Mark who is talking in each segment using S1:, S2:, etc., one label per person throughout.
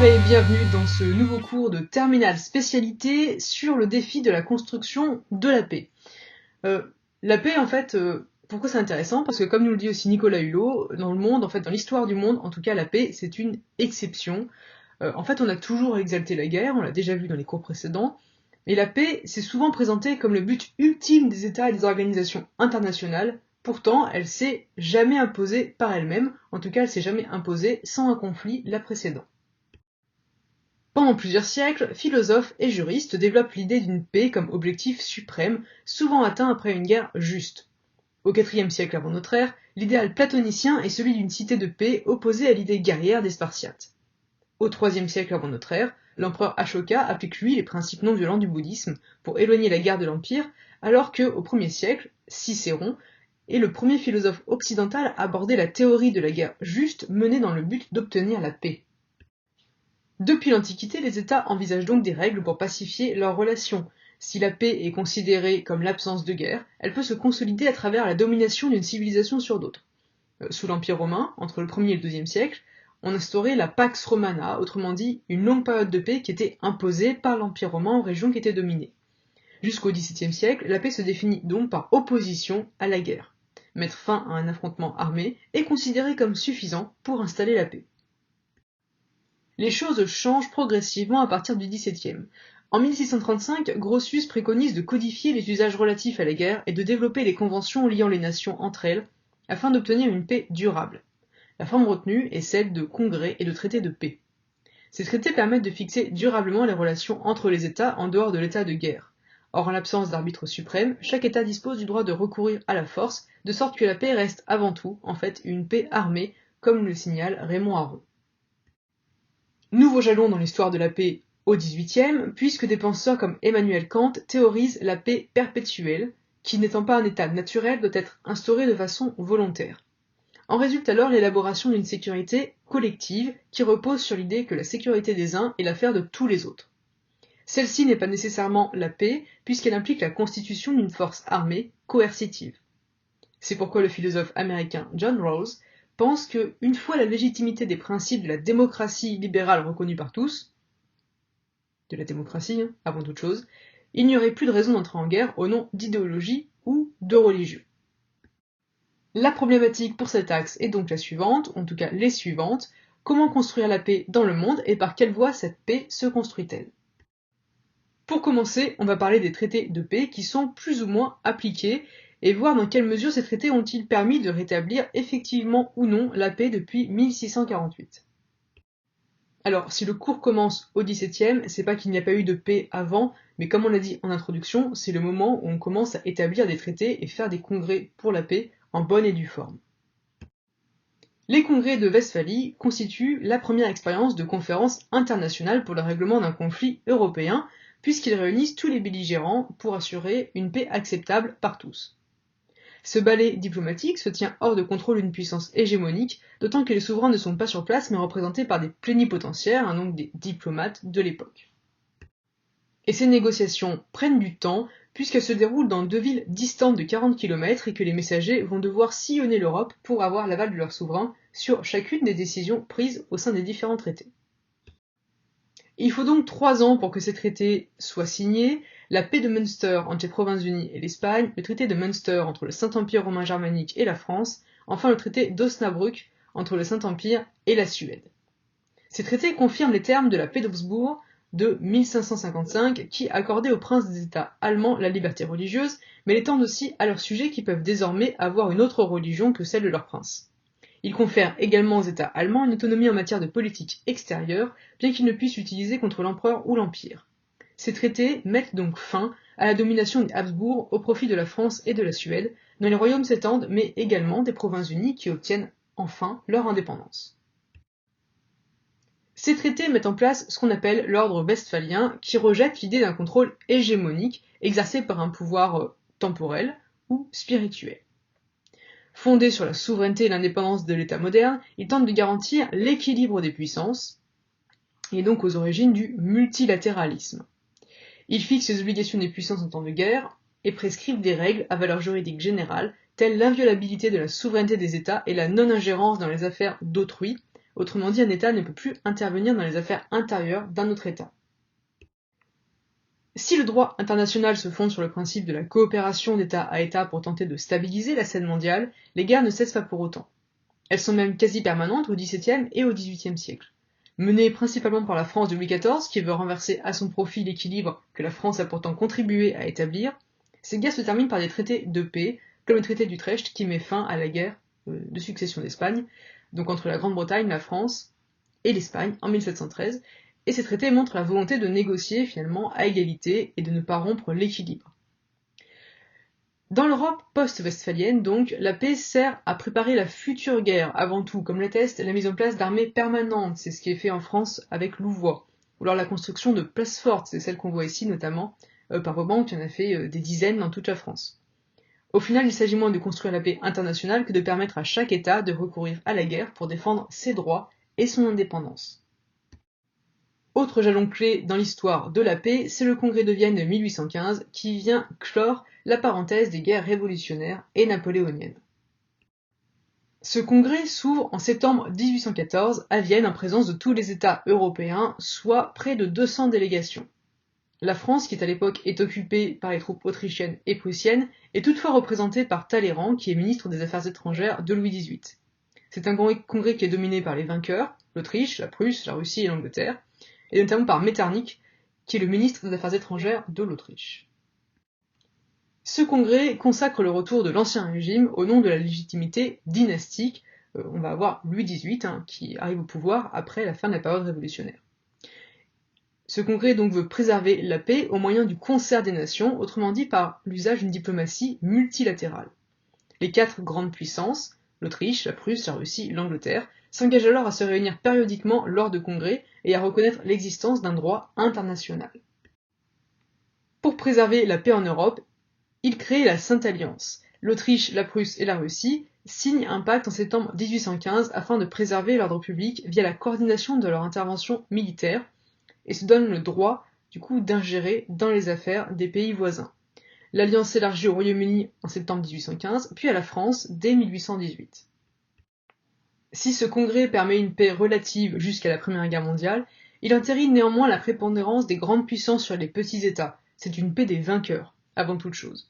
S1: Bonjour et bienvenue dans ce nouveau cours de terminale spécialité sur le défi de la construction de la paix. La paix, en fait, pourquoi c'est intéressant? Parce que comme nous le dit aussi Nicolas Hulot, dans le monde, en fait, dans l'histoire du monde, en tout cas, la paix, c'est une exception. En fait, on a toujours exalté la guerre, on l'a déjà vu dans les cours précédents, et la paix, c'est souvent présenté comme le but ultime des États et des organisations internationales. Pourtant, elle s'est jamais imposée par elle-même, en tout cas, elle s'est jamais imposée sans un conflit la précédent. Pendant plusieurs siècles, philosophes et juristes développent l'idée d'une paix comme objectif suprême, souvent atteint après une guerre juste. Au IVe siècle avant notre ère, l'idéal platonicien est celui d'une cité de paix opposée à l'idée guerrière des Spartiates. Au IIIe siècle avant notre ère, l'empereur Ashoka applique lui les principes non violents du bouddhisme pour éloigner la guerre de l'empire, alors que au Ier siècle, Cicéron est le premier philosophe occidental à aborder la théorie de la guerre juste menée dans le but d'obtenir la paix. Depuis l'Antiquité, les États envisagent donc des règles pour pacifier leurs relations. Si la paix est considérée comme l'absence de guerre, elle peut se consolider à travers la domination d'une civilisation sur d'autres. Sous l'Empire romain, entre le 1er et le 2e siècle, on instaurait la Pax Romana, autrement dit une longue période de paix qui était imposée par l'Empire romain aux régions qui étaient dominées. Jusqu'au XVIIe siècle, la paix se définit donc par opposition à la guerre. Mettre fin à un affrontement armé est considéré comme suffisant pour installer la paix. Les choses changent progressivement à partir du XVIIe. En 1635, Grotius préconise de codifier les usages relatifs à la guerre et de développer les conventions liant les nations entre elles, afin d'obtenir une paix durable. La forme retenue est celle de congrès et de traités de paix. Ces traités permettent de fixer durablement les relations entre les États en dehors de l'état de guerre. Or, en l'absence d'arbitre suprême, chaque État dispose du droit de recourir à la force, de sorte que la paix reste avant tout, en fait, une paix armée, comme le signale Raymond Aron. Nouveau jalon dans l'histoire de la paix au XVIIIe, puisque des penseurs comme Emmanuel Kant théorisent la paix perpétuelle, qui n'étant pas un état naturel doit être instaurée de façon volontaire. En résulte alors l'élaboration d'une sécurité collective qui repose sur l'idée que la sécurité des uns est l'affaire de tous les autres. Celle-ci n'est pas nécessairement la paix, puisqu'elle implique la constitution d'une force armée coercitive. C'est pourquoi le philosophe américain John Rawls pense que, une fois la légitimité des principes de la démocratie libérale reconnue par tous, de la démocratie avant toute chose, il n'y aurait plus de raison d'entrer en guerre au nom d'idéologie ou de religion. La problématique pour cet axe est donc la suivante, en tout cas les suivantes. Comment construire la paix dans le monde et par quelle voie cette paix se construit-elle? Pour commencer, on va parler des traités de paix qui sont plus ou moins appliqués et voir dans quelle mesure ces traités ont-ils permis de rétablir effectivement ou non la paix depuis 1648. Alors, si le cours commence au XVIIe, c'est pas qu'il n'y a pas eu de paix avant, mais comme on l'a dit en introduction, c'est le moment où on commence à établir des traités et faire des congrès pour la paix en bonne et due forme. Les congrès de Westphalie constituent la première expérience de conférence internationale pour le règlement d'un conflit européen, puisqu'ils réunissent tous les belligérants pour assurer une paix acceptable par tous. Ce ballet diplomatique se tient hors de contrôle d'une puissance hégémonique, d'autant que les souverains ne sont pas sur place mais représentés par des plénipotentiaires, donc des diplomates de l'époque. Et ces négociations prennent du temps, puisqu'elles se déroulent dans deux villes distantes de 40 km et que les messagers vont devoir sillonner l'Europe pour avoir l'aval de leurs souverains sur chacune des décisions prises au sein des différents traités. Il faut donc 3 ans pour que ces traités soient signés, la paix de Münster entre les Provinces-Unies et l'Espagne, le traité de Münster entre le Saint-Empire romain germanique et la France, enfin le traité d'Osnabrück entre le Saint-Empire et la Suède. Ces traités confirment les termes de la paix d'Augsbourg de 1555 qui accordait aux princes des États allemands la liberté religieuse, mais l'étendent aussi à leurs sujets qui peuvent désormais avoir une autre religion que celle de leur prince. Il confère également aux États allemands une autonomie en matière de politique extérieure, bien qu'ils ne puissent l'utiliser contre l'empereur ou l'empire. Ces traités mettent donc fin à la domination des Habsbourg au profit de la France et de la Suède, dont les royaumes s'étendent, mais également des Provinces-Unies qui obtiennent enfin leur indépendance. Ces traités mettent en place ce qu'on appelle l'ordre westphalien, qui rejette l'idée d'un contrôle hégémonique exercé par un pouvoir temporel ou spirituel. Fondé sur la souveraineté et l'indépendance de l'État moderne, il tente de garantir l'équilibre des puissances, et donc aux origines du multilatéralisme. Il fixe les obligations des puissances en temps de guerre et prescrivent des règles à valeur juridique générale, telles l'inviolabilité de la souveraineté des États et la non-ingérence dans les affaires d'autrui, Autrement dit, un État ne peut plus intervenir dans les affaires intérieures d'un autre État. Si le droit international se fonde sur le principe de la coopération d'État à État pour tenter de stabiliser la scène mondiale, les guerres ne cessent pas pour autant. Elles sont même quasi permanentes au XVIIe et au XVIIIe siècle. Menées principalement par la France de Louis XIV, qui veut renverser à son profit l'équilibre que la France a pourtant contribué à établir, ces guerres se terminent par des traités de paix, comme le traité d'Utrecht qui met fin à la guerre de succession d'Espagne, donc entre la Grande-Bretagne, la France et l'Espagne en 1713, et ces traités montrent la volonté de négocier finalement à égalité et de ne pas rompre l'équilibre. Dans l'Europe post-westphalienne, donc, la paix sert à préparer la future guerre, avant tout, comme l'atteste la mise en place d'armées permanentes, c'est ce qui est fait en France avec Louvois, ou alors la construction de places fortes, c'est celle qu'on voit ici notamment, par Vauban, qui en a fait des dizaines dans toute la France. Au final, il s'agit moins de construire la paix internationale que de permettre à chaque État de recourir à la guerre pour défendre ses droits et son indépendance. Autre jalon clé dans l'histoire de la paix, c'est le Congrès de Vienne de 1815 qui vient clore la parenthèse des guerres révolutionnaires et napoléoniennes. Ce congrès s'ouvre en septembre 1814 à Vienne en présence de tous les États européens, soit près de 200 délégations. La France, qui à l'époque est occupée par les troupes autrichiennes et prussiennes, est toutefois représentée par Talleyrand, qui est ministre des Affaires étrangères de Louis XVIII. C'est un congrès qui est dominé par les vainqueurs, l'Autriche, la Prusse, la Russie et l'Angleterre, et notamment par Metternich, qui est le ministre des Affaires étrangères de l'Autriche. Ce congrès consacre le retour de l'Ancien Régime au nom de la légitimité dynastique. On va avoir Louis XVIII qui arrive au pouvoir après la fin de la période révolutionnaire. Ce congrès donc veut préserver la paix au moyen du concert des nations, autrement dit par l'usage d'une diplomatie multilatérale. Les 4 grandes puissances, l'Autriche, la Prusse, la Russie, l'Angleterre, s'engagent alors à se réunir périodiquement lors de congrès et à reconnaître l'existence d'un droit international. Pour préserver la paix en Europe, ils créent la Sainte Alliance. L'Autriche, la Prusse et la Russie signent un pacte en septembre 1815 afin de préserver l'ordre public via la coordination de leur intervention militaire et se donnent le droit, du coup, d'ingérer dans les affaires des pays voisins. L'alliance s'élargit au Royaume-Uni en septembre 1815, puis à la France dès 1818. Si ce congrès permet une paix relative jusqu'à la Première Guerre mondiale, il entérine néanmoins la prépondérance des grandes puissances sur les petits États. C'est une paix des vainqueurs, avant toute chose.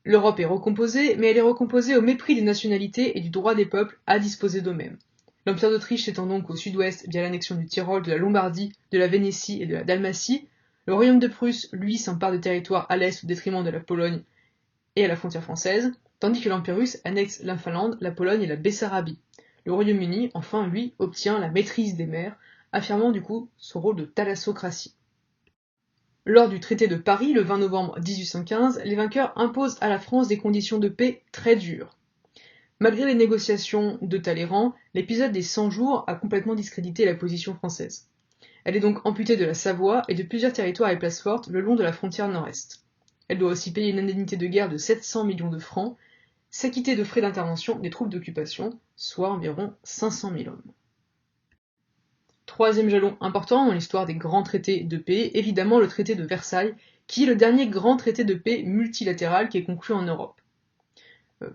S1: L'Europe est recomposée, mais elle est recomposée au mépris des nationalités et du droit des peuples à disposer d'eux-mêmes. L'Empire d'Autriche s'étend donc au sud-ouest via l'annexion du Tyrol, de la Lombardie, de la Vénétie et de la Dalmatie. Le royaume de Prusse, lui, s'empare de territoires à l'est au détriment de la Pologne et à la frontière française, tandis que l'Empire russe annexe la Finlande, la Pologne et la Bessarabie. Le Royaume-Uni, enfin, lui, obtient la maîtrise des mers, affirmant du coup son rôle de thalassocratie. Lors du traité de Paris, le 20 novembre 1815, les vainqueurs imposent à la France des conditions de paix très dures. Malgré les négociations de Talleyrand, l'épisode des 100 jours a complètement discrédité la position française. Elle est donc amputée de la Savoie et de plusieurs territoires et places fortes le long de la frontière nord-est. Elle doit aussi payer une indemnité de guerre de 700 millions de francs, s'acquitter de frais d'intervention des troupes d'occupation, soit environ 500 000 hommes. Troisième jalon important dans l'histoire des grands traités de paix, évidemment le traité de Versailles, qui est le dernier grand traité de paix multilatéral qui est conclu en Europe,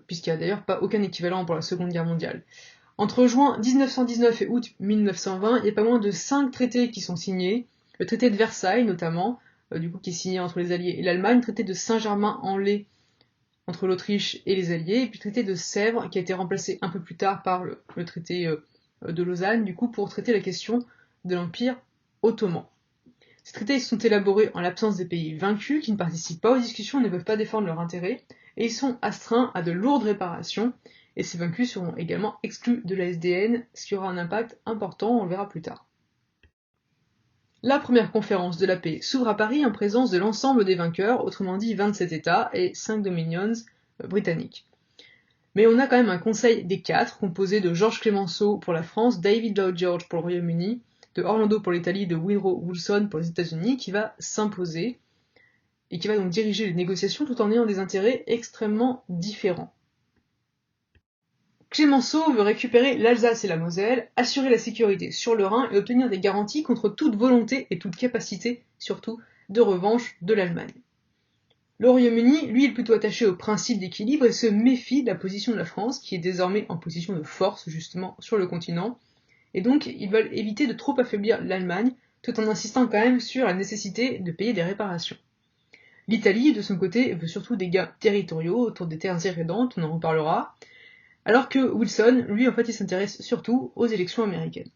S1: puisqu'il n'y a d'ailleurs pas aucun équivalent pour la Seconde Guerre mondiale. Entre juin 1919 et août 1920, il y a pas moins de 5 traités qui sont signés, le traité de Versailles notamment, qui est signé entre les Alliés et l'Allemagne, le traité de Saint-Germain-en-Laye entre l'Autriche et les Alliés, et puis le traité de Sèvres qui a été remplacé un peu plus tard par le traité de Lausanne, pour traiter la question de l'Empire ottoman. Ces traités sont élaborés en l'absence des pays vaincus qui ne participent pas aux discussions et ne peuvent pas défendre leurs intérêts, et ils sont astreints à de lourdes réparations, et ces vaincus seront également exclus de la SDN, ce qui aura un impact important, on le verra plus tard. La première conférence de la paix s'ouvre à Paris en présence de l'ensemble des vainqueurs, autrement dit 27 États et 5 dominions britanniques. Mais on a quand même un conseil des 4, composé de Georges Clemenceau pour la France, David Lloyd George pour le Royaume-Uni, de Orlando pour l'Italie, de Woodrow Wilson pour les États-Unis, qui va s'imposer et qui va donc diriger les négociations tout en ayant des intérêts extrêmement différents. Clemenceau veut récupérer l'Alsace et la Moselle, assurer la sécurité sur le Rhin et obtenir des garanties contre toute volonté et toute capacité, surtout, de revanche de l'Allemagne. Le Royaume-Uni, lui, est plutôt attaché au principe d'équilibre et se méfie de la position de la France, qui est désormais en position de force, justement, sur le continent, et donc ils veulent éviter de trop affaiblir l'Allemagne, tout en insistant quand même sur la nécessité de payer des réparations. L'Italie, de son côté, veut surtout des gains territoriaux autour des terres irrédentes, on en reparlera, alors que Wilson, lui, en fait, il s'intéresse surtout aux élections américaines.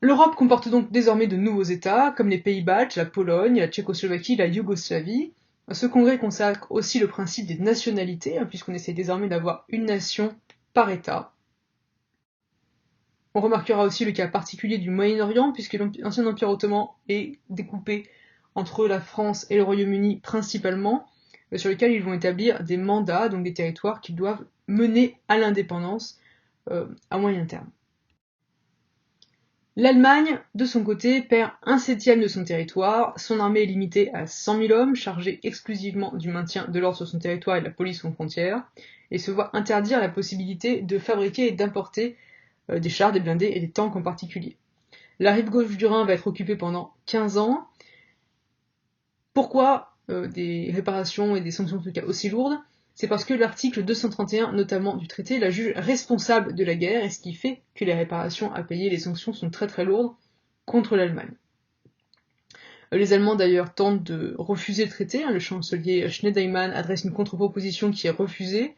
S1: L'Europe comporte donc désormais de nouveaux États, comme les pays baltes, la Pologne, la Tchécoslovaquie, la Yougoslavie. Ce congrès consacre aussi le principe des nationalités, puisqu'on essaie désormais d'avoir une nation par État. On remarquera aussi le cas particulier du Moyen-Orient, puisque l'ancien empire ottoman est découpé entre la France et le Royaume-Uni principalement, sur lesquels ils vont établir des mandats, donc des territoires qu'ils doivent mener à l'indépendance à moyen terme. L'Allemagne, de son côté, perd 1/7 de son territoire, son armée est limitée à 100 000 hommes, chargés exclusivement du maintien de l'ordre sur son territoire et de la police aux frontières, et se voit interdire la possibilité de fabriquer et d'importer des chars, des blindés et des tanks en particulier. La rive gauche du Rhin va être occupée pendant 15 ans. Pourquoi des réparations et des sanctions en tout cas aussi lourdes ? C'est parce que l'article 231 notamment du traité la juge responsable de la guerre, et ce qui fait que les réparations à payer, les sanctions sont très très lourdes contre l'Allemagne. Les Allemands d'ailleurs tentent de refuser le traité, le chancelier Schneiderman adresse une contre-proposition qui est refusée.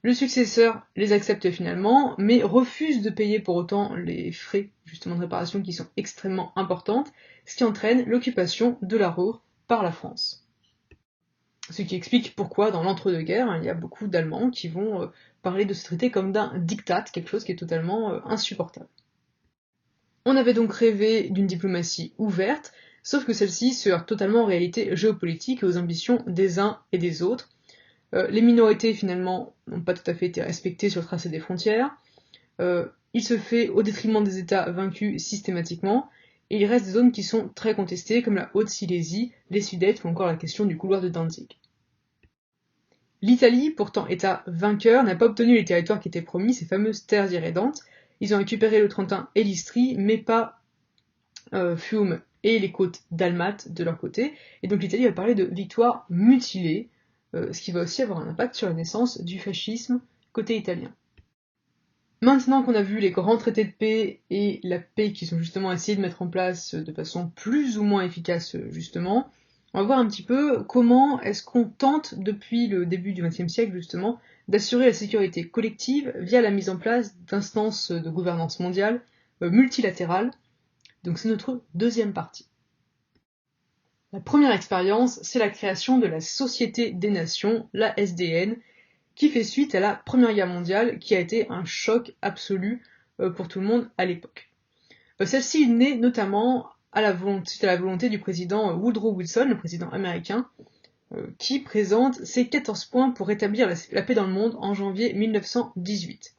S1: Le successeur les accepte finalement, mais refuse de payer pour autant les frais justement de réparation qui sont extrêmement importantes, ce qui entraîne l'occupation de la Ruhr par la France. Ce qui explique pourquoi, dans l'entre-deux-guerres, il y a beaucoup d'Allemands qui vont parler de ce traité comme d'un diktat, quelque chose qui est totalement insupportable. On avait donc rêvé d'une diplomatie ouverte, sauf que celle-ci se heurte totalement aux réalités géopolitiques et aux ambitions des uns et des autres. Les minorités, finalement, n'ont pas tout à fait été respectées sur le tracé des frontières. Il se fait au détriment des États vaincus systématiquement, et il reste des zones qui sont très contestées, comme la Haute-Silésie, les Sudètes ou encore la question du couloir de Danzig. L'Italie, pourtant État vainqueur, n'a pas obtenu les territoires qui étaient promis, ces fameuses terres irrédentes. Ils ont récupéré le Trentin et l'Istrie, mais pas Fiume et les côtes dalmates de leur côté, et donc l'Italie va parler de victoire mutilée, ce qui va aussi avoir un impact sur la naissance du fascisme côté italien. Maintenant qu'on a vu les grands traités de paix et la paix qui sont justement essayés de mettre en place de façon plus ou moins efficace justement, on va voir un petit peu comment est-ce qu'on tente depuis le début du XXe siècle justement d'assurer la sécurité collective via la mise en place d'instances de gouvernance mondiale multilatérales. Donc c'est notre deuxième partie. La première expérience, c'est la création de la Société des Nations, la SDN, qui fait suite à la Première Guerre mondiale, qui a été un choc absolu pour tout le monde à l'époque. Celle-ci est née notamment suite à la volonté du président Woodrow Wilson, le président américain, qui présente ses 14 points pour rétablir la paix dans le monde en janvier 1918.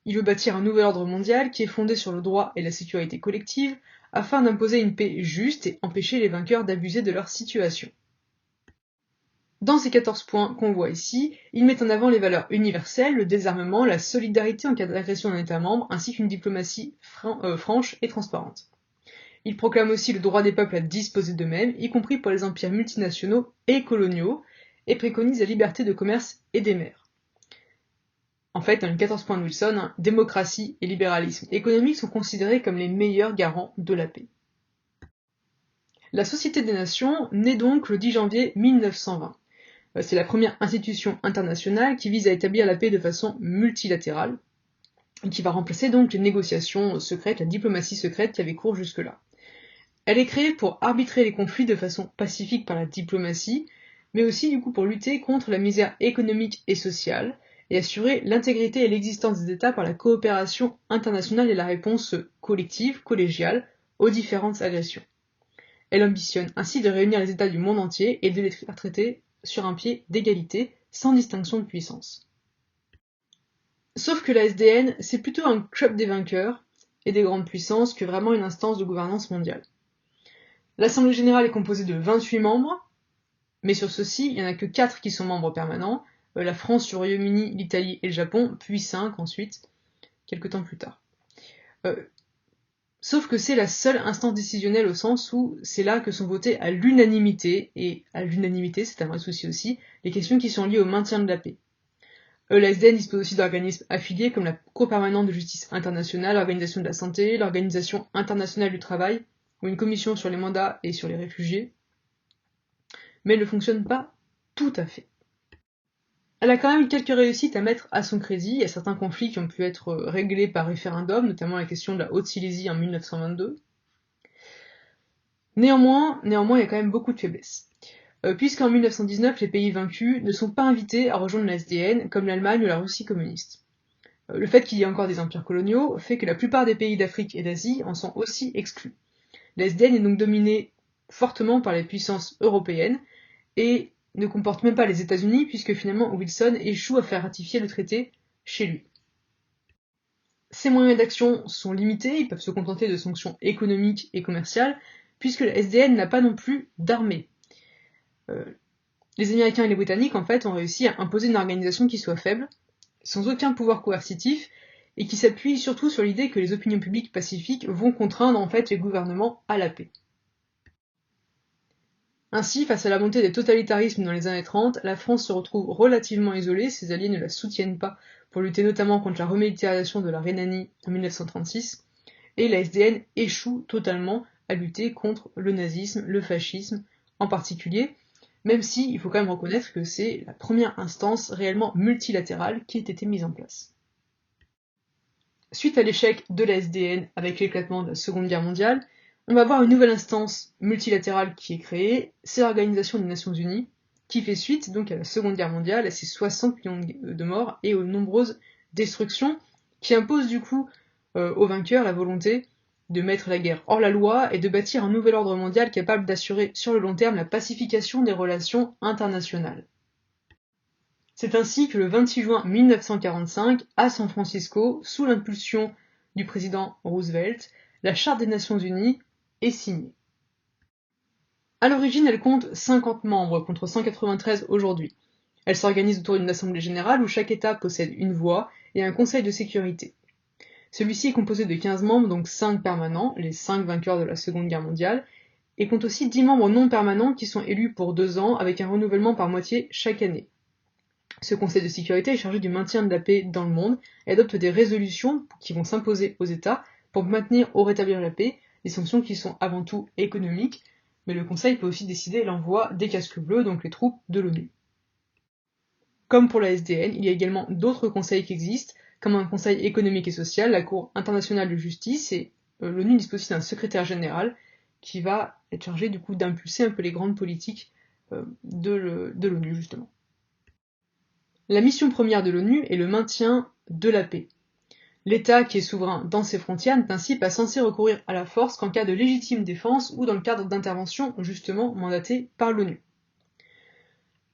S1: Il veut bâtir un nouvel ordre mondial qui est fondé sur le droit et la sécurité collective, afin d'imposer une paix juste et empêcher les vainqueurs d'abuser de leur situation. Dans ces 14 points qu'on voit ici, il met en avant les valeurs universelles, le désarmement, la solidarité en cas d'agression d'un État membre, ainsi qu'une diplomatie franche et transparente. Il proclame aussi le droit des peuples à disposer d'eux-mêmes, y compris pour les empires multinationaux et coloniaux, et préconise la liberté de commerce et des mers. En fait, dans les 14 points de Wilson, démocratie et libéralisme économique sont considérés comme les meilleurs garants de la paix. La Société des Nations naît donc le 10 janvier 1920. C'est la première institution internationale qui vise à établir la paix de façon multilatérale, et qui va remplacer donc les négociations secrètes, la diplomatie secrète qui avait cours jusque-là. Elle est créée pour arbitrer les conflits de façon pacifique par la diplomatie, mais aussi du coup pour lutter contre la misère économique et sociale, et assurer l'intégrité et l'existence des États par la coopération internationale et la réponse collective, collégiale, aux différentes agressions. Elle ambitionne ainsi de réunir les États du monde entier et de les faire traiter sur un pied d'égalité, sans distinction de puissance. Sauf que la SDN, c'est plutôt un club des vainqueurs et des grandes puissances que vraiment une instance de gouvernance mondiale. L'Assemblée générale est composée de 28 membres, mais sur ceux-ci, il n'y en a que 4 qui sont membres permanents, la France, le Royaume-Uni, l'Italie et le Japon, puis 5 ensuite, quelques temps plus tard. Sauf que c'est la seule instance décisionnelle au sens où c'est là que sont votées à l'unanimité, et à l'unanimité, c'est un vrai souci aussi, les questions qui sont liées au maintien de la paix. La SDN dispose aussi d'organismes affiliés comme la Cour permanente de justice internationale, l'Organisation de la santé, l'Organisation internationale du travail, ou une commission sur les mandats et sur les réfugiés, mais elle ne fonctionne pas tout à fait. Elle a quand même eu quelques réussites à mettre à son crédit. Il y a certains conflits qui ont pu être réglés par référendum, notamment la question de la Haute-Silésie en 1922. Néanmoins, il y a quand même beaucoup de faiblesses. Puisqu'en 1919, les pays vaincus ne sont pas invités à rejoindre la SDN, comme l'Allemagne ou la Russie communiste. Le fait qu'il y ait encore des empires coloniaux fait que la plupart des pays d'Afrique et d'Asie en sont aussi exclus. La SDN est donc dominée fortement par les puissances européennes, et ne comporte même pas les États-Unis, puisque finalement Wilson échoue à faire ratifier le traité chez lui. Ses moyens d'action sont limités, ils peuvent se contenter de sanctions économiques et commerciales, puisque la SDN n'a pas non plus d'armée. Les Américains et les Britanniques, en fait, ont réussi à imposer une organisation qui soit faible, sans aucun pouvoir coercitif, et qui s'appuie surtout sur l'idée que les opinions publiques pacifiques vont contraindre en fait les gouvernements à la paix. Ainsi, face à la montée des totalitarismes dans les années 30, la France se retrouve relativement isolée, ses alliés ne la soutiennent pas pour lutter notamment contre la remilitarisation de la Rhénanie en 1936, et la SDN échoue totalement à lutter contre le nazisme, le fascisme en particulier, même si il faut quand même reconnaître que c'est la première instance réellement multilatérale qui ait été mise en place. Suite à l'échec de la SDN avec l'éclatement de la Seconde Guerre mondiale, on va voir une nouvelle instance multilatérale qui est créée, c'est l'Organisation des Nations Unies, qui fait suite donc à la Seconde Guerre mondiale, à ses 60 millions de morts et aux nombreuses destructions, qui imposent du coup aux vainqueurs la volonté de mettre la guerre hors la loi et de bâtir un nouvel ordre mondial capable d'assurer sur le long terme la pacification des relations internationales. C'est ainsi que le 26 juin 1945, à San Francisco, sous l'impulsion du président Roosevelt, la Charte des Nations Unies est signée. À l'origine, elle compte 50 membres contre 193 aujourd'hui. Elle s'organise autour d'une assemblée générale où chaque État possède une voix et un conseil de sécurité. Celui-ci est composé de 15 membres, donc 5 permanents, les 5 vainqueurs de la Seconde Guerre mondiale, et compte aussi 10 membres non permanents qui sont élus pour 2 ans avec un renouvellement par moitié chaque année. Ce Conseil de sécurité est chargé du maintien de la paix dans le monde et adopte des résolutions qui vont s'imposer aux États pour maintenir ou rétablir la paix, des sanctions qui sont avant tout économiques, mais le Conseil peut aussi décider l'envoi des casques bleus, donc les troupes de l'ONU. Comme pour la SDN, il y a également d'autres conseils qui existent, comme un conseil économique et social, la Cour internationale de justice, et l'ONU dispose aussi d'un secrétaire général qui va être chargé du coup d'impulser un peu les grandes politiques de l'ONU justement. La mission première de l'ONU est le maintien de la paix. L'État qui est souverain dans ses frontières n'est ainsi pas censé recourir à la force qu'en cas de légitime défense ou dans le cadre d'interventions justement mandatées par l'ONU.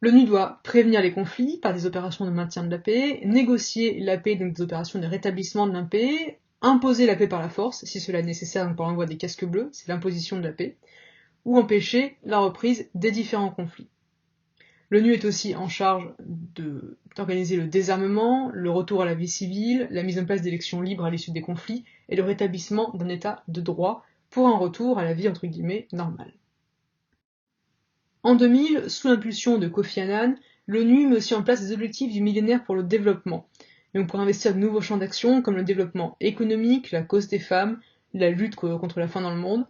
S1: L'ONU doit prévenir les conflits par des opérations de maintien de la paix, négocier la paix, donc des opérations de rétablissement de la paix, imposer la paix par la force, si cela est nécessaire, donc par l'envoi des casques bleus, c'est l'imposition de la paix, ou empêcher la reprise des différents conflits. L'ONU est aussi en charge d'organiser le désarmement, le retour à la vie civile, la mise en place d'élections libres à l'issue des conflits et le rétablissement d'un état de droit pour un retour à la vie entre guillemets normale. En 2000, sous l'impulsion de Kofi Annan, l'ONU met aussi en place des objectifs du millénaire pour le développement, donc pour investir de nouveaux champs d'action comme le développement économique, la cause des femmes, la lutte contre la faim dans le monde.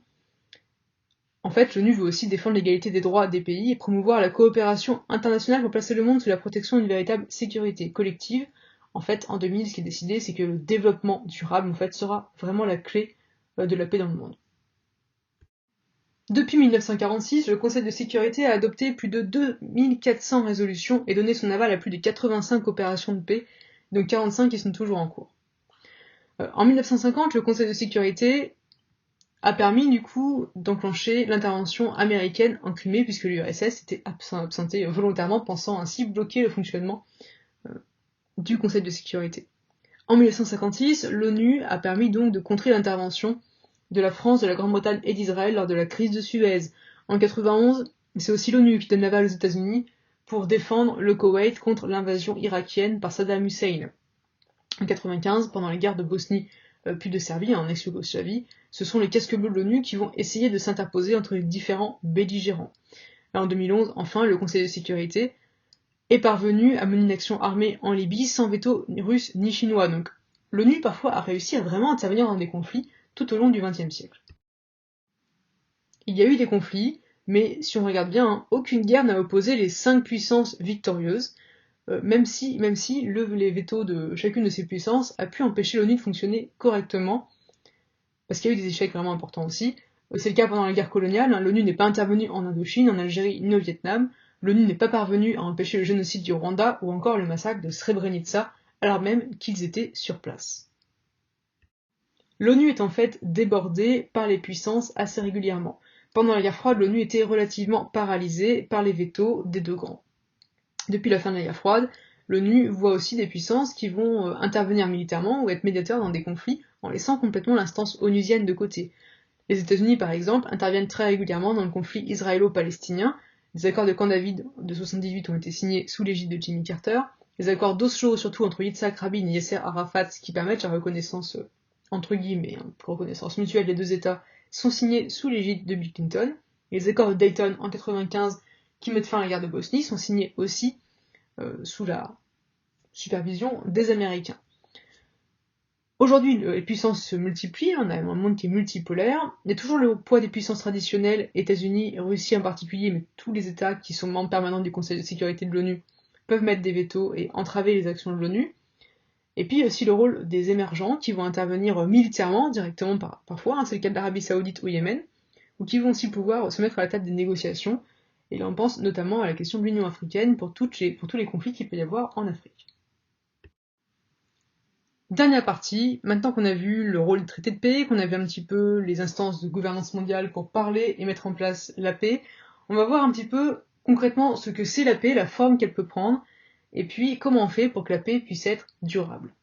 S1: En fait, l'ONU veut aussi défendre l'égalité des droits des pays et promouvoir la coopération internationale pour placer le monde sous la protection d'une véritable sécurité collective. En fait, en 2000, ce qui est décidé, c'est que le développement durable, en fait, sera vraiment la clé de la paix dans le monde. Depuis 1946, le Conseil de sécurité a adopté plus de 2400 résolutions et donné son aval à plus de 85 opérations de paix, dont 45 qui sont toujours en cours. En 1950, le Conseil de sécurité a permis du coup d'enclencher l'intervention américaine en Crimée puisque l'URSS s'était absentée volontairement, pensant ainsi bloquer le fonctionnement du Conseil de sécurité. En 1956, l'ONU a permis donc de contrer l'intervention de la France, de la Grande-Bretagne et d'Israël lors de la crise de Suez. En 1991, c'est aussi l'ONU qui donne l'aval aux États-Unis pour défendre le Koweït contre l'invasion irakienne par Saddam Hussein. En 1995, pendant les guerres de Bosnie puis de Serbie, en ex-Yougoslavie, ce sont les casques bleus de l'ONU qui vont essayer de s'interposer entre les différents belligérants. Là, en 2011, enfin, le Conseil de sécurité est parvenu à mener une action armée en Libye sans veto ni russe ni chinois. Donc l'ONU parfois a réussi à vraiment intervenir dans des conflits tout au long du XXe siècle. Il y a eu des conflits, mais si on regarde bien, aucune guerre n'a opposé les 5 puissances victorieuses, même si les vétos de chacune de ces puissances a pu empêcher l'ONU de fonctionner correctement, parce qu'il y a eu des échecs vraiment importants aussi. C'est le cas pendant la guerre coloniale, l'ONU n'est pas intervenue en Indochine, en Algérie ni au Vietnam, l'ONU n'est pas parvenue à empêcher le génocide du Rwanda ou encore le massacre de Srebrenica, alors même qu'ils étaient sur place. L'ONU est en fait débordée par les puissances assez régulièrement. Pendant la guerre froide, l'ONU était relativement paralysée par les vétos des deux grands. Depuis la fin de la guerre froide, l'ONU voit aussi des puissances qui vont intervenir militairement ou être médiateurs dans des conflits en laissant complètement l'instance onusienne de côté. Les États-Unis, par exemple, interviennent très régulièrement dans le conflit israélo-palestinien. Les accords de Camp David de 1978 ont été signés sous l'égide de Jimmy Carter. Les accords d'Oslo, surtout entre Yitzhak Rabin et Yasser Arafat, qui permettent la reconnaissance, entre guillemets, reconnaissance mutuelle des deux États, sont signés sous l'égide de Bill Clinton. Les accords de Dayton en 1995, qui mettent fin à la guerre de Bosnie, sont signés aussi sous la supervision des Américains. Aujourd'hui, les puissances se multiplient, on a un monde qui est multipolaire, il y a toujours le poids des puissances traditionnelles, États-Unis, Russie en particulier, mais tous les États qui sont membres permanents du Conseil de sécurité de l'ONU peuvent mettre des vétos et entraver les actions de l'ONU. Et puis il y a aussi le rôle des émergents qui vont intervenir militairement, directement parfois, c'est le cas de l'Arabie Saoudite au Yémen, ou qui vont aussi pouvoir se mettre à la table des négociations, et là on pense notamment à la question de l'Union africaine pour tous les conflits qu'il peut y avoir en Afrique. Dernière partie, maintenant qu'on a vu le rôle des traités de paix, qu'on a vu un petit peu les instances de gouvernance mondiale pour parler et mettre en place la paix, on va voir un petit peu concrètement ce que c'est la paix, la forme qu'elle peut prendre, et puis comment on fait pour que la paix puisse être durable.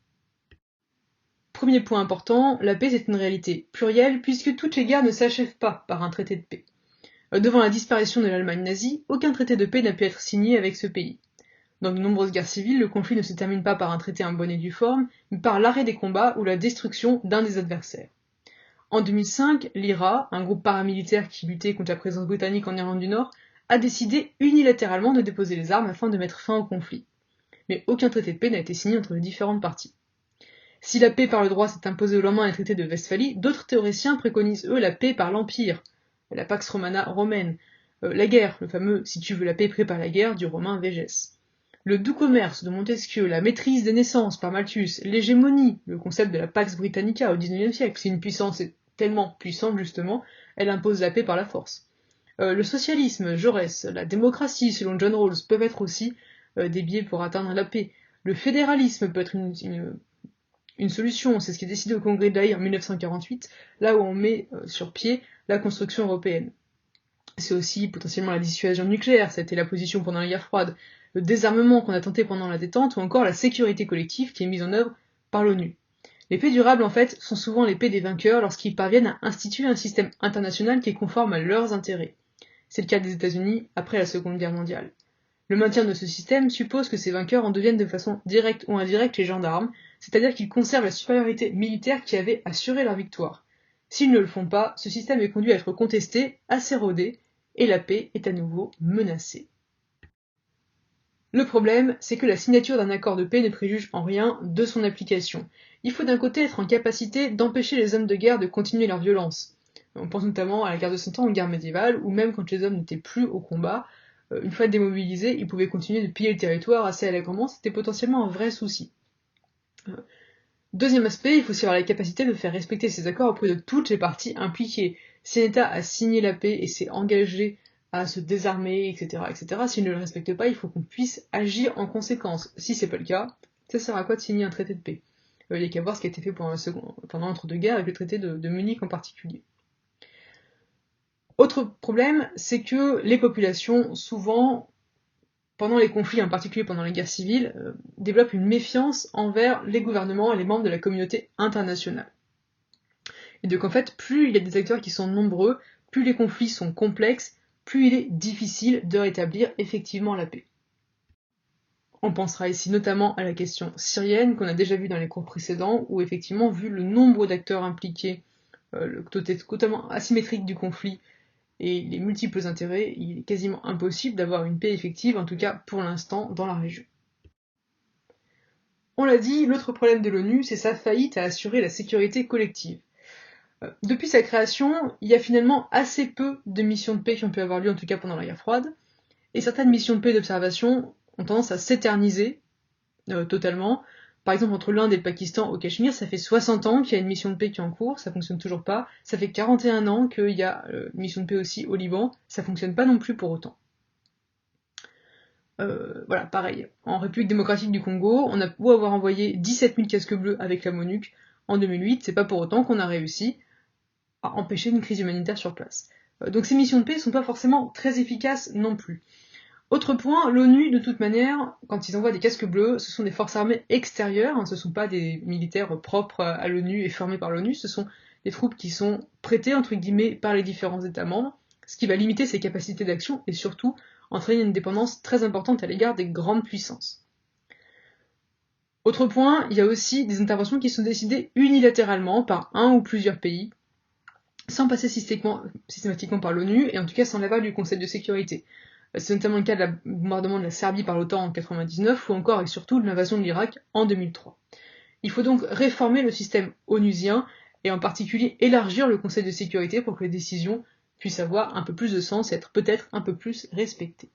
S1: Premier point important, la paix c'est une réalité plurielle puisque toutes les guerres ne s'achèvent pas par un traité de paix. Devant la disparition de l'Allemagne nazie, aucun traité de paix n'a pu être signé avec ce pays. Dans de nombreuses guerres civiles, le conflit ne se termine pas par un traité en bonne et due forme, mais par l'arrêt des combats ou la destruction d'un des adversaires. En 2005, l'IRA, un groupe paramilitaire qui luttait contre la présence britannique en Irlande du Nord, a décidé unilatéralement de déposer les armes afin de mettre fin au conflit. Mais aucun traité de paix n'a été signé entre les différentes parties. Si la paix par le droit s'est imposée au lendemain des traités de Westphalie, d'autres théoriciens préconisent eux la paix par l'Empire, la Pax Romana romaine, la guerre, le fameux « si tu veux la paix, prépare la guerre » du romain Végès. Le doux commerce de Montesquieu, la maîtrise des naissances par Malthus, l'hégémonie, le concept de la Pax Britannica au XIXe siècle, si une puissance est tellement puissante justement, elle impose la paix par la force. Le socialisme, Jaurès, la démocratie selon John Rawls peuvent être aussi des biais pour atteindre la paix. Le fédéralisme peut être une solution, c'est ce qui est décidé au Congrès de La Haye en 1948, là où on met sur pied la construction européenne. C'est aussi potentiellement la dissuasion nucléaire, ça a été la position pendant la guerre froide, le désarmement qu'on a tenté pendant la détente, ou encore la sécurité collective qui est mise en œuvre par l'ONU. Les paix durables, en fait, sont souvent les paix des vainqueurs lorsqu'ils parviennent à instituer un système international qui est conforme à leurs intérêts. C'est le cas des États-Unis après la Seconde Guerre mondiale. Le maintien de ce système suppose que ces vainqueurs en deviennent de façon directe ou indirecte les gendarmes, c'est-à-dire qu'ils conservent la supériorité militaire qui avait assuré leur victoire. S'ils ne le font pas, ce système est conduit à être contesté, à s'éroder, et la paix est à nouveau menacée. Le problème, c'est que la signature d'un accord de paix ne préjuge en rien de son application. Il faut d'un côté être en capacité d'empêcher les hommes de guerre de continuer leur violence. On pense notamment à la guerre de Cent Ans, aux guerres médiévales, où même quand les hommes n'étaient plus au combat, une fois démobilisés, ils pouvaient continuer de piller le territoire assez allègrement, c'était potentiellement un vrai souci. Deuxième aspect, il faut aussi avoir la capacité de faire respecter ces accords auprès de toutes les parties impliquées. Si un État a signé la paix et s'est engagé à se désarmer, etc., s'il ne le respecte pas, il faut qu'on puisse agir en conséquence. Si c'est pas le cas, ça sert à quoi de signer un traité de paix? Il n'y a qu'à voir ce qui a été fait pendant l'entre-deux-guerres, avec le traité de Munich en particulier. Autre problème, c'est que les populations, souvent, pendant les conflits, en particulier pendant les guerres civiles, développent une méfiance envers les gouvernements et les membres de la communauté internationale. Et donc en fait, plus il y a des acteurs qui sont nombreux, plus les conflits sont complexes, plus il est difficile de rétablir effectivement la paix. On pensera ici notamment à la question syrienne, qu'on a déjà vu dans les cours précédents, où effectivement, vu le nombre d'acteurs impliqués, le côté totalement asymétrique du conflit, et les multiples intérêts, il est quasiment impossible d'avoir une paix effective, en tout cas pour l'instant, dans la région. On l'a dit, l'autre problème de l'ONU, c'est sa faillite à assurer la sécurité collective. Depuis sa création, il y a finalement assez peu de missions de paix qui ont pu avoir lieu, en tout cas pendant la guerre froide, et certaines missions de paix et d'observation ont tendance à s'éterniser totalement. Par exemple, entre l'Inde et le Pakistan au Cachemire, ça fait 60 ans qu'il y a une mission de paix qui est en cours, ça fonctionne toujours pas. Ça fait 41 ans qu'il y a une mission de paix aussi au Liban, ça fonctionne pas non plus pour autant. Voilà, pareil. En République démocratique du Congo, on a beau avoir envoyé 17 000 casques bleus avec la MONUC en 2008, c'est pas pour autant qu'on a réussi à empêcher une crise humanitaire sur place. Donc ces missions de paix sont pas forcément très efficaces non plus. Autre point, l'ONU, de toute manière, quand ils envoient des casques bleus, ce sont des forces armées extérieures, ce ne sont pas des militaires propres à l'ONU et formés par l'ONU, ce sont des troupes qui sont prêtées, entre guillemets, par les différents États membres, ce qui va limiter ses capacités d'action et surtout entraîner une dépendance très importante à l'égard des grandes puissances. Autre point, il y a aussi des interventions qui sont décidées unilatéralement par un ou plusieurs pays, sans passer systématiquement par l'ONU, et en tout cas sans l'aval du Conseil de sécurité. C'est notamment le cas de la bombardement de la Serbie par l'OTAN en 1999, ou encore et surtout de l'invasion de l'Irak en 2003. Il faut donc réformer le système onusien, et en particulier élargir le Conseil de sécurité pour que les décisions puissent avoir un peu plus de sens et être peut-être un peu plus respectées.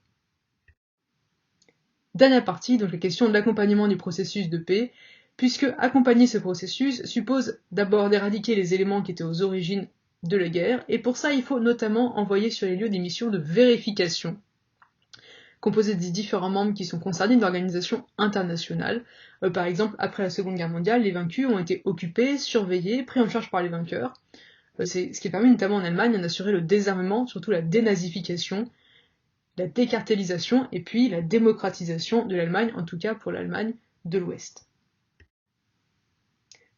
S1: Dernière partie, donc la question de l'accompagnement du processus de paix, puisque accompagner ce processus suppose d'abord d'éradiquer les éléments qui étaient aux origines de la guerre, et pour ça il faut notamment envoyer sur les lieux des missions de vérification, composées des différents membres qui sont concernés de l'organisation internationale. Par exemple, après la Seconde Guerre mondiale, les vaincus ont été occupés, surveillés, pris en charge par les vainqueurs. C'est ce qui a permis notamment en Allemagne d'assurer le désarmement, surtout la dénazification, la décartélisation et puis la démocratisation de l'Allemagne, en tout cas pour l'Allemagne de l'Ouest.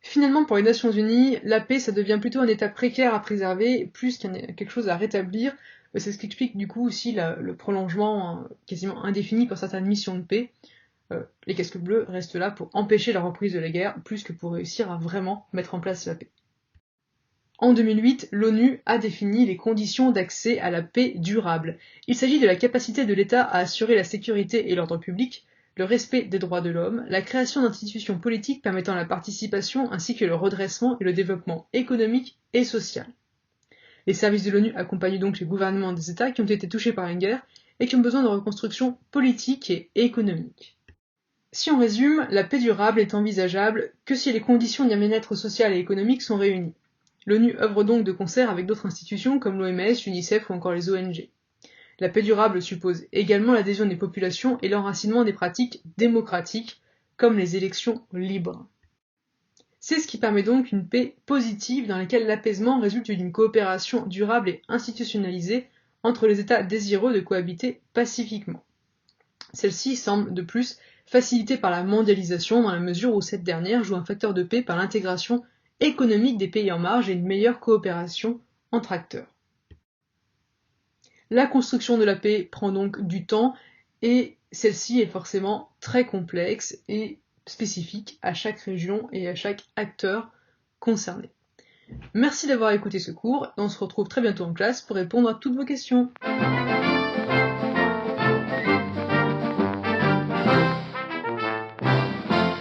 S1: Finalement, pour les Nations Unies, la paix, ça devient plutôt un état précaire à préserver, plus qu'un quelque chose à rétablir. C'est ce qui explique du coup aussi le prolongement quasiment indéfini pour certaines missions de paix. Les casques bleus restent là pour empêcher la reprise de la guerre, plus que pour réussir à vraiment mettre en place la paix. En 2008, l'ONU a défini les conditions d'accès à la paix durable. Il s'agit de la capacité de l'État à assurer la sécurité et l'ordre public, le respect des droits de l'homme, la création d'institutions politiques permettant la participation ainsi que le redressement et le développement économique et social. Les services de l'ONU accompagnent donc les gouvernements des États qui ont été touchés par une guerre et qui ont besoin de reconstruction politique et économique. Si on résume, la paix durable est envisageable que si les conditions d'un bien-être social et économique sont réunies. L'ONU œuvre donc de concert avec d'autres institutions comme l'OMS, l'UNICEF ou encore les ONG. La paix durable suppose également l'adhésion des populations et l'enracinement des pratiques démocratiques, comme les élections libres. C'est ce qui permet donc une paix positive dans laquelle l'apaisement résulte d'une coopération durable et institutionnalisée entre les États désireux de cohabiter pacifiquement. Celle-ci semble de plus facilitée par la mondialisation dans la mesure où cette dernière joue un facteur de paix par l'intégration économique des pays en marge et une meilleure coopération entre acteurs. La construction de la paix prend donc du temps et celle-ci est forcément très complexe et spécifique à chaque région et à chaque acteur concerné. Merci d'avoir écouté ce cours et on se retrouve très bientôt en classe pour répondre à toutes vos questions.